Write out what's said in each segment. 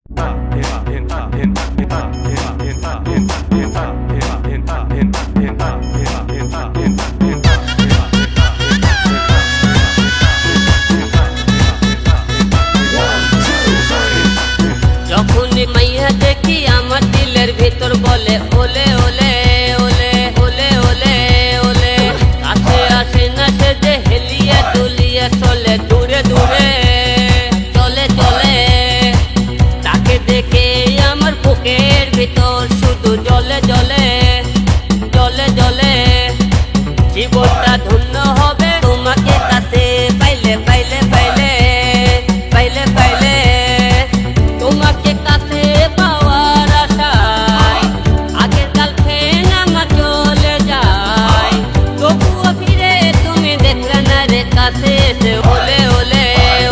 যখনই মাইয়া দেখি আমার দিলের ভিতর বলে ওলে ওলে ওলে ওলে ওলে ওলে, কাছে আসে না সে যে হেলিয়া দুলিয়া চলে দূরে দূরে চলে চলে, তাকে দেখে আমার বুকের ভিতর শুধু জ্বলে জ্বলে জ্বলে জ্বলে। জীবনটা ধন্য হবে তোমাকে কাছে পাইলে পাইলে পাইলে পাইলে পাইলে, তোমাকে কাছে পাওয়ার আশায় আগের গার্লফ্রেন্ড আমার চলে যায়, তবুও ফিরে তুমি দেখলে না রে কাছে এসে ওলে ওলে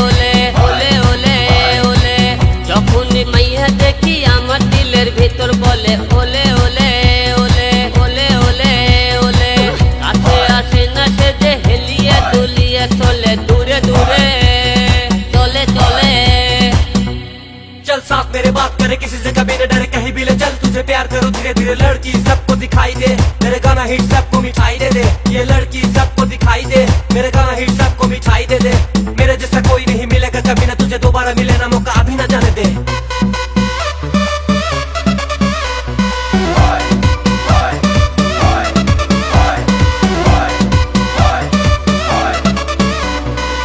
ওলে ওলে ওলে ওলে। যখনই মাইয়া দেখি আমার দিলের ভিতর বলে ওলে ওলে ওলে ওলে ওলে ওলে, কাছে আসে না সে যে হেলিয়া দুলিয়া চলে দূরে দূরে চলে চলে। चल साथ मेरे बात करे किसी से कभी न डरे कहीं भी ले चल, तुझे प्यार करो धीरे धीरे लड़की सबको दिखाई दे, मेरे गाना हिट सबको मिठाई दे दे, ये लड़की सबको दिखाई दे, मेरे गाना हिट सबको मिठाई दे दे, मेरे जैसा कोई नहीं मिलेगा कभी ना तुझे, दोबारा मिले ना मौका अभी ना जाने दे।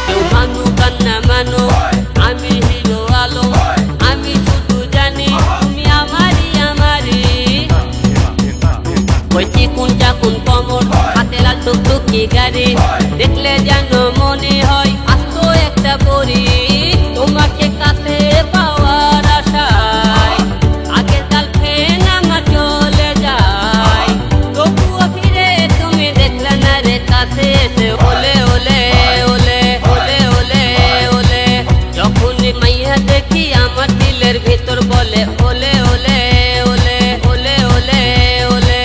কেউ মানুক আর না মানুক আমি হিরো আলম, আমি শুধু জানি তুমি আমারই আমারই। ওই চিকুন চাকুন কমর হাতে লাল টুকটুকি গাড়ি, দেখলে যেন মনে হয় আস্ত একটা পরী, তোমাকে কাছে পাওয়ার আশায় আগের গার্লফ্রেন্ড আমার চলে যায়, তবুও ফিরে তুমি দেখলে না রে কাছে এসে ওলে ওলে ওলে ওলে ওলে ওলে। যখনই মাইয়া দেখি আমার দিলের ভিতর বলে ওলে ওলে ওলে ওলে ওলে ওলে,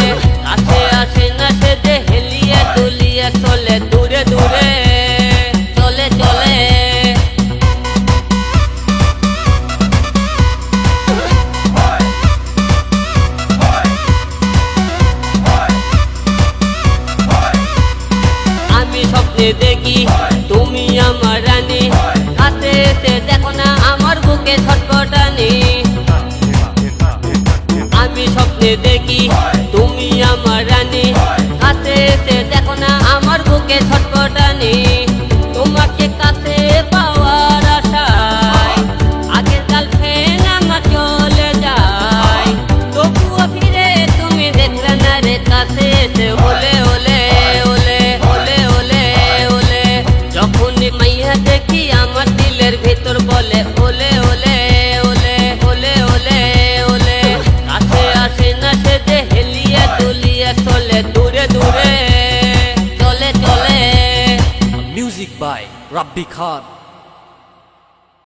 কাছে আসে না সে যে হেলিয়া দুলিয়া চলে দূরে দূরে চলে চলে। আমি স্বপ্নে দেখি তুমি আমার রানী, কাছে এসে দেখো না আমার বুকে ছটপটানি। আমি স্বপ্নে দেখি তুমি আমার রানী, কাছে এসে দেখো না আমার বুকে ছটপটানি, তোমাকে কাছে পাওয়ার আশায় আগের গার্লফ্রেন্ড আমার চলে যায়, তবুও ফিরে তুমি দেখলে না রে কাছে এসে ওলে ওলে ওলে ওলে ওলে ওলে। যখনই মাইয়া দেখি আমার দিলের ভিতর বলে ওলে ওলে ওলে ওলে ওলে ওলে, কাছে আসে না সে যে হেলিয়া দুলিয়া চলে দূরে দূরে চলে চলে। Music by Rabbi Khan।